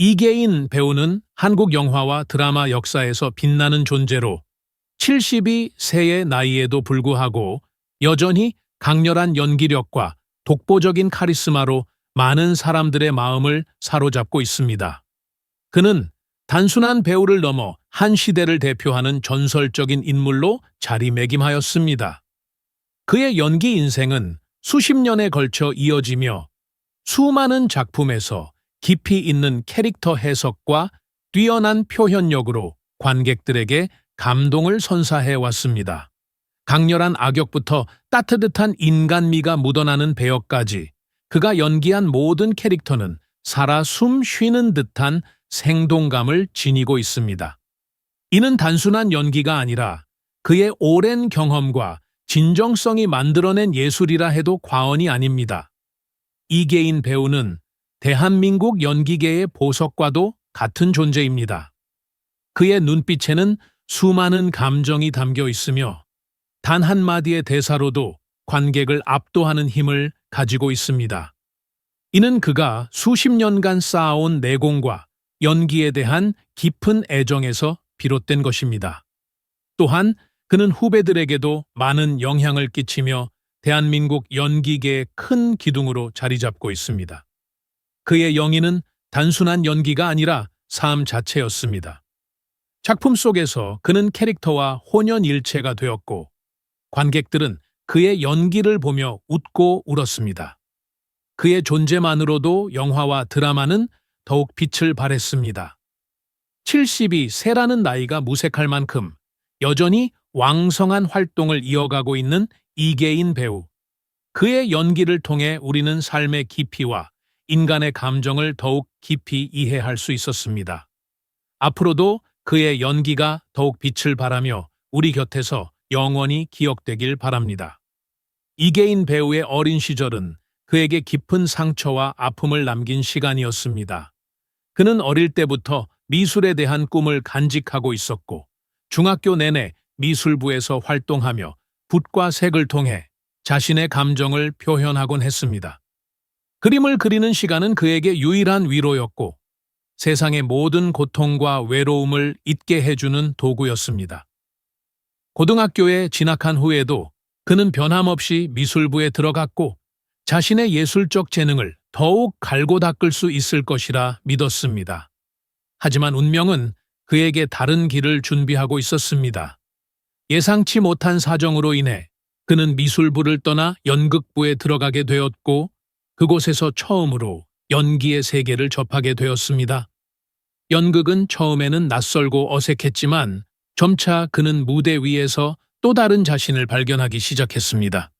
이계인 배우는 한국 영화와 드라마 역사에서 빛나는 존재로 72세의 나이에도 불구하고 여전히 강렬한 연기력과 독보적인 카리스마로 많은 사람들의 마음을 사로잡고 있습니다. 그는 단순한 배우를 넘어 한 시대를 대표하는 전설적인 인물로 자리매김하였습니다. 그의 연기 인생은 수십 년에 걸쳐 이어지며 수많은 작품에서 깊이 있는 캐릭터 해석과 뛰어난 표현력으로 관객들에게 감동을 선사해 왔습니다. 강렬한 악역부터 따뜻한 인간미가 묻어나는 배역까지 그가 연기한 모든 캐릭터는 살아 숨 쉬는 듯한 생동감을 지니고 있습니다. 이는 단순한 연기가 아니라 그의 오랜 경험과 진정성이 만들어낸 예술이라 해도 과언이 아닙니다. 이계인 배우는 대한민국 연기계의 보석과도 같은 존재입니다. 그의 눈빛에는 수많은 감정이 담겨 있으며 단 한마디의 대사로도 관객을 압도하는 힘을 가지고 있습니다. 이는 그가 수십 년간 쌓아온 내공과 연기에 대한 깊은 애정에서 비롯된 것입니다. 또한 그는 후배들에게도 많은 영향을 끼치며 대한민국 연기계의 큰 기둥으로 자리 잡고 있습니다. 그의 영인은 단순한 연기가 아니라 삶 자체였습니다. 작품 속에서 그는 캐릭터와 혼연일체가 되었고 관객들은 그의 연기를 보며 웃고 울었습니다. 그의 존재만으로도 영화와 드라마는 더욱 빛을 발했습니다. 72세라는 나이가 무색할 만큼 여전히 왕성한 활동을 이어가고 있는 이계인 배우. 그의 연기를 통해 우리는 삶의 깊이와 인간의 감정을 더욱 깊이 이해할 수 있었습니다. 앞으로도 그의 연기가 더욱 빛을 발하며 우리 곁에서 영원히 기억되길 바랍니다. 이계인 배우의 어린 시절은 그에게 깊은 상처와 아픔을 남긴 시간이었습니다. 그는 어릴 때부터 미술에 대한 꿈을 간직하고 있었고 중학교 내내 미술부에서 활동하며 붓과 색을 통해 자신의 감정을 표현하곤 했습니다. 그림을 그리는 시간은 그에게 유일한 위로였고 세상의 모든 고통과 외로움을 잊게 해주는 도구였습니다. 고등학교에 진학한 후에도 그는 변함없이 미술부에 들어갔고 자신의 예술적 재능을 더욱 갈고 닦을 수 있을 것이라 믿었습니다. 하지만 운명은 그에게 다른 길을 준비하고 있었습니다. 예상치 못한 사정으로 인해 그는 미술부를 떠나 연극부에 들어가게 되었고 그곳에서 처음으로 연기의 세계를 접하게 되었습니다. 연극은 처음에는 낯설고 어색했지만 점차 그는 무대 위에서 또 다른 자신을 발견하기 시작했습니다.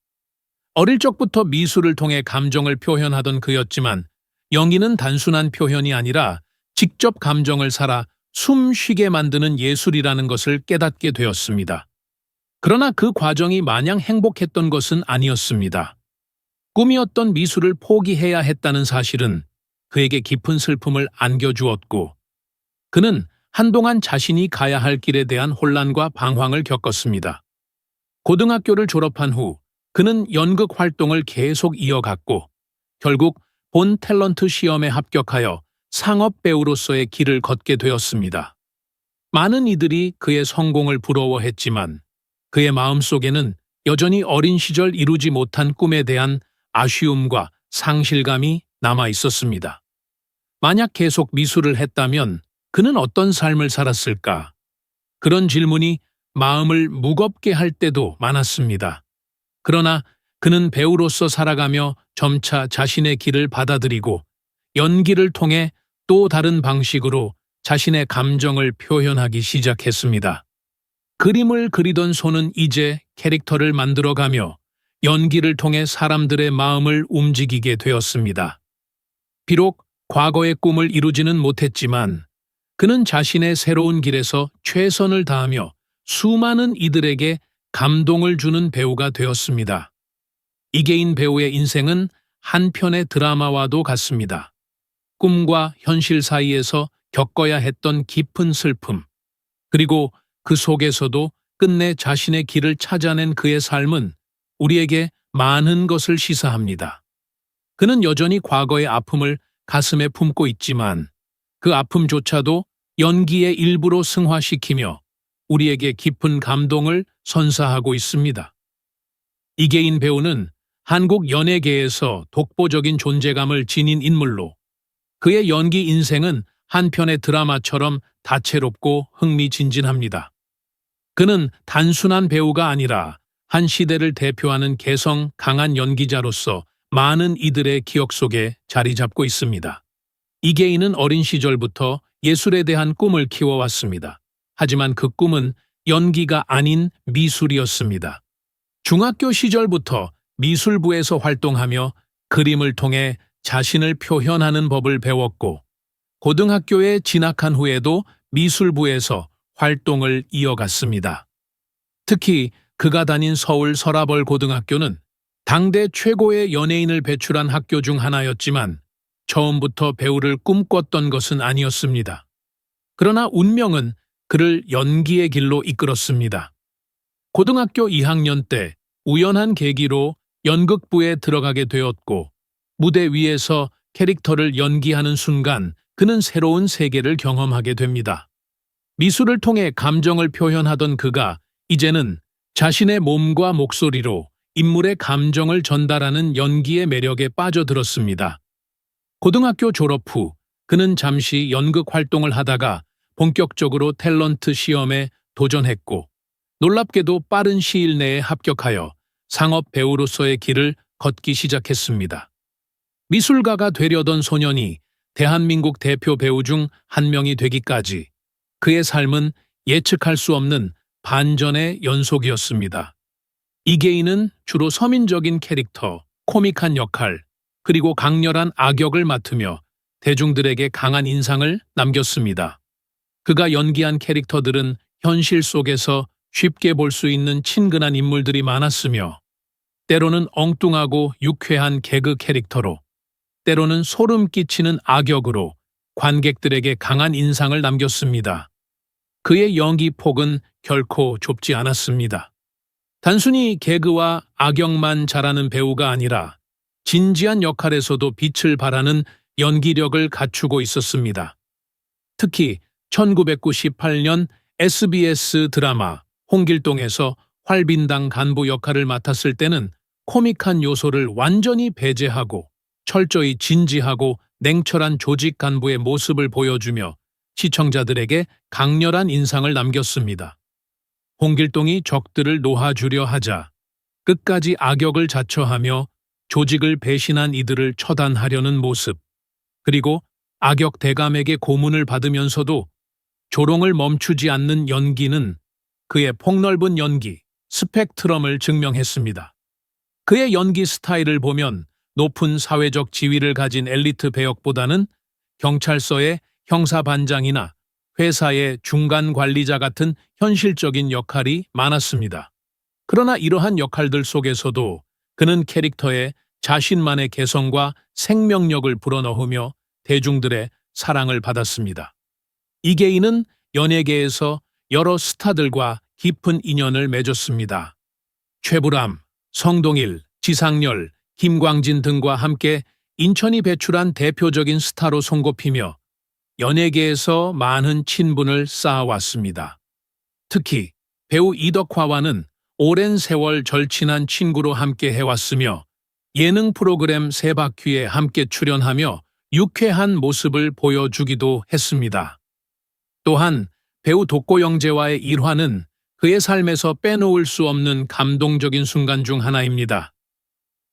어릴 적부터 미술을 통해 감정을 표현하던 그였지만 연기는 단순한 표현이 아니라 직접 감정을 살아 숨 쉬게 만드는 예술이라는 것을 깨닫게 되었습니다. 그러나 그 과정이 마냥 행복했던 것은 아니었습니다. 꿈이었던 미술을 포기해야 했다는 사실은 그에게 깊은 슬픔을 안겨주었고 그는 한동안 자신이 가야 할 길에 대한 혼란과 방황을 겪었습니다. 고등학교를 졸업한 후 그는 연극 활동을 계속 이어갔고 결국 본 탤런트 시험에 합격하여 상업 배우로서의 길을 걷게 되었습니다. 많은 이들이 그의 성공을 부러워했지만 그의 마음속에는 여전히 어린 시절 이루지 못한 꿈에 대한 아쉬움과 상실감이 남아 있었습니다. 만약 계속 미술을 했다면 그는 어떤 삶을 살았을까? 그런 질문이 마음을 무겁게 할 때도 많았습니다. 그러나 그는 배우로서 살아가며 점차 자신의 길을 받아들이고 연기를 통해 또 다른 방식으로 자신의 감정을 표현하기 시작했습니다. 그림을 그리던 손은 이제 캐릭터를 만들어가며 연기를 통해 사람들의 마음을 움직이게 되었습니다. 비록 과거의 꿈을 이루지는 못했지만 그는 자신의 새로운 길에서 최선을 다하며 수많은 이들에게 감동을 주는 배우가 되었습니다. 이계인 배우의 인생은 한 편의 드라마와도 같습니다. 꿈과 현실 사이에서 겪어야 했던 깊은 슬픔, 그리고 그 속에서도 끝내 자신의 길을 찾아낸 그의 삶은 우리에게 많은 것을 시사합니다. 그는 여전히 과거의 아픔을 가슴에 품고 있지만 그 아픔조차도 연기의 일부로 승화시키며 우리에게 깊은 감동을 선사하고 있습니다. 이계인 배우는 한국 연예계에서 독보적인 존재감을 지닌 인물로 그의 연기 인생은 한 편의 드라마처럼 다채롭고 흥미진진합니다. 그는 단순한 배우가 아니라 한 시대를 대표하는 개성 강한 연기자로서 많은 이들의 기억 속에 자리 잡고 있습니다. 이계인은 어린 시절부터 예술에 대한 꿈을 키워왔습니다. 하지만 그 꿈은 연기가 아닌 미술이었습니다. 중학교 시절부터 미술부에서 활동하며 그림을 통해 자신을 표현하는 법을 배웠고, 고등학교에 진학한 후에도 미술부에서 활동을 이어갔습니다. 특히 그가 다닌 서울 서라벌 고등학교는 당대 최고의 연예인을 배출한 학교 중 하나였지만 처음부터 배우를 꿈꿨던 것은 아니었습니다. 그러나 운명은 그를 연기의 길로 이끌었습니다. 고등학교 2학년 때 우연한 계기로 연극부에 들어가게 되었고, 무대 위에서 캐릭터를 연기하는 순간 그는 새로운 세계를 경험하게 됩니다. 미술을 통해 감정을 표현하던 그가 이제는 자신의 몸과 목소리로 인물의 감정을 전달하는 연기의 매력에 빠져들었습니다. 고등학교 졸업 후 그는 잠시 연극 활동을 하다가 본격적으로 탤런트 시험에 도전했고, 놀랍게도 빠른 시일 내에 합격하여 상업 배우로서의 길을 걷기 시작했습니다. 미술가가 되려던 소년이 대한민국 대표 배우 중 한 명이 되기까지 그의 삶은 예측할 수 없는 반전의 연속이었습니다. 이계인은 주로 서민적인 캐릭터, 코믹한 역할, 그리고 강렬한 악역을 맡으며 대중들에게 강한 인상을 남겼습니다. 그가 연기한 캐릭터들은 현실 속에서 쉽게 볼 수 있는 친근한 인물들이 많았으며, 때로는 엉뚱하고 유쾌한 개그 캐릭터로, 때로는 소름 끼치는 악역으로 관객들에게 강한 인상을 남겼습니다. 그의 연기 폭은 결코 좁지 않았습니다. 단순히 개그와 악역만 잘하는 배우가 아니라 진지한 역할에서도 빛을 발하는 연기력을 갖추고 있었습니다. 특히 1998년 SBS 드라마 홍길동에서 활빈당 간부 역할을 맡았을 때는 코믹한 요소를 완전히 배제하고 철저히 진지하고 냉철한 조직 간부의 모습을 보여주며 시청자들에게 강렬한 인상을 남겼습니다. 홍길동이 적들을 놓아주려 하자 끝까지 악역을 자처하며 조직을 배신한 이들을 처단하려는 모습, 그리고 악역 대감에게 고문을 받으면서도 조롱을 멈추지 않는 연기는 그의 폭넓은 연기, 스펙트럼을 증명했습니다. 그의 연기 스타일을 보면 높은 사회적 지위를 가진 엘리트 배역보다는 경찰서의 형사반장이나 회사의 중간 관리자 같은 현실적인 역할이 많았습니다. 그러나 이러한 역할들 속에서도 그는 캐릭터에 자신만의 개성과 생명력을 불어넣으며 대중들의 사랑을 받았습니다. 이계인은 연예계에서 여러 스타들과 깊은 인연을 맺었습니다. 최불암, 성동일, 지상렬, 김광진 등과 함께 인천이 배출한 대표적인 스타로 손꼽히며 연예계에서 많은 친분을 쌓아왔습니다. 특히 배우 이덕화와는 오랜 세월 절친한 친구로 함께 해왔으며 예능 프로그램 세바퀴에 함께 출연하며 유쾌한 모습을 보여주기도 했습니다. 또한 배우 독고영재와의 일화는 그의 삶에서 빼놓을 수 없는 감동적인 순간 중 하나입니다.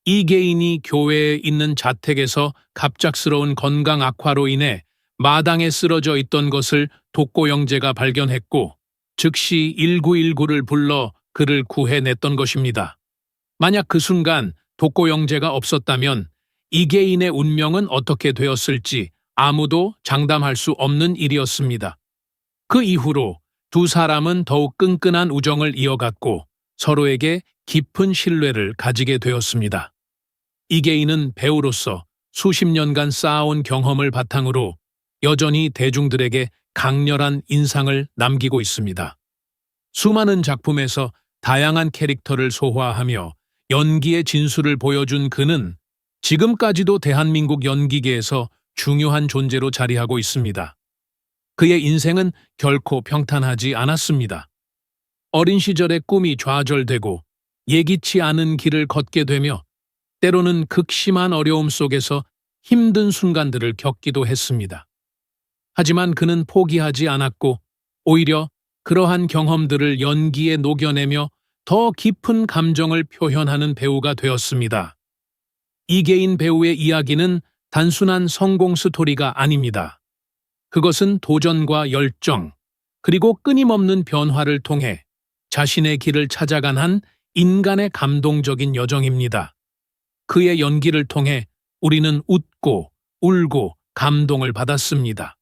이계인이 교회에 있는 자택에서 갑작스러운 건강 악화로 인해 마당에 쓰러져 있던 것을 독고영재가 발견했고 즉시 1919를 불러 그를 구해냈던 것입니다. 만약 그 순간 독고영재가 없었다면 이계인의 운명은 어떻게 되었을지 아무도 장담할 수 없는 일이었습니다. 그 이후로 두 사람은 더욱 끈끈한 우정을 이어갔고 서로에게 깊은 신뢰를 가지게 되었습니다. 이계인은 배우로서 수십 년간 쌓아온 경험을 바탕으로 여전히 대중들에게 강렬한 인상을 남기고 있습니다. 수많은 작품에서 다양한 캐릭터를 소화하며 연기의 진수를 보여준 그는 지금까지도 대한민국 연기계에서 중요한 존재로 자리하고 있습니다. 그의 인생은 결코 평탄하지 않았습니다. 어린 시절의 꿈이 좌절되고 예기치 않은 길을 걷게 되며 때로는 극심한 어려움 속에서 힘든 순간들을 겪기도 했습니다. 하지만 그는 포기하지 않았고 오히려 그러한 경험들을 연기에 녹여내며 더 깊은 감정을 표현하는 배우가 되었습니다. 이계인 배우의 이야기는 단순한 성공 스토리가 아닙니다. 그것은 도전과 열정, 그리고 끊임없는 변화를 통해 자신의 길을 찾아간 한 인간의 감동적인 여정입니다. 그의 연기를 통해 우리는 웃고 울고 감동을 받았습니다.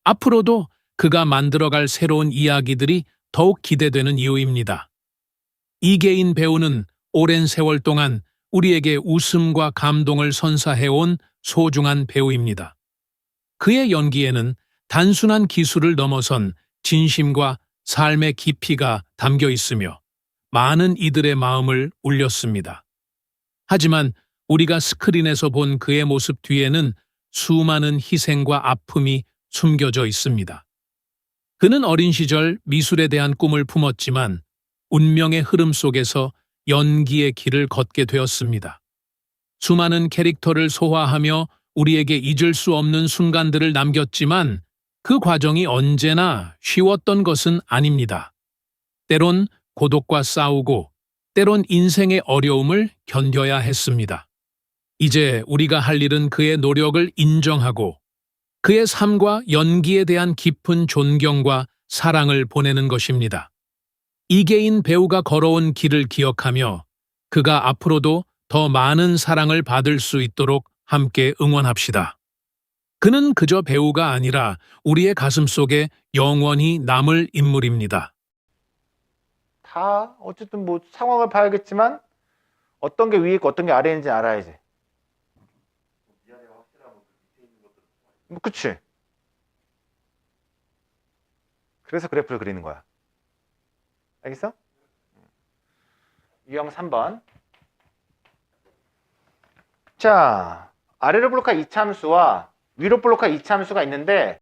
앞으로도 그가 만들어갈 새로운 이야기들이 더욱 기대되는 이유입니다. 이계인 배우는 오랜 세월 동안 우리에게 웃음과 감동을 선사해온 소중한 배우입니다. 그의 연기에는 단순한 기술을 넘어선 진심과 삶의 깊이가 담겨 있으며 많은 이들의 마음을 울렸습니다. 하지만 우리가 스크린에서 본 그의 모습 뒤에는 수많은 희생과 아픔이 숨겨져 있습니다. 그는 어린 시절 미술에 대한 꿈을 품었지만 운명의 흐름 속에서 연기의 길을 걷게 되었습니다. 수많은 캐릭터를 소화하며 우리에게 잊을 수 없는 순간들을 남겼지만 그 과정이 언제나 쉬웠던 것은 아닙니다. 때론 고독과 싸우고 때론 인생의 어려움을 견뎌야 했습니다. 이제 우리가 할 일은 그의 노력을 인정하고 그의 삶과 연기에 대한 깊은 존경과 사랑을 보내는 것입니다. 이계인 배우가 걸어온 길을 기억하며 그가 앞으로도 더 많은 사랑을 받을 수 있도록 함께 응원합시다. 그는 그저 배우가 아니라 우리의 가슴 속에 영원히 남을 인물입니다. 다 어쨌든 뭐 상황을 봐야겠지만 어떤 게 위에 있고 어떤 게 아래에 있는지 알아야지. 뭐 그치? 그래서 그래프를 그리는 거야. 알겠어? 유형 3번. 자, 아래로 블록할 이참수와 위로 블록할 이참수가 있는데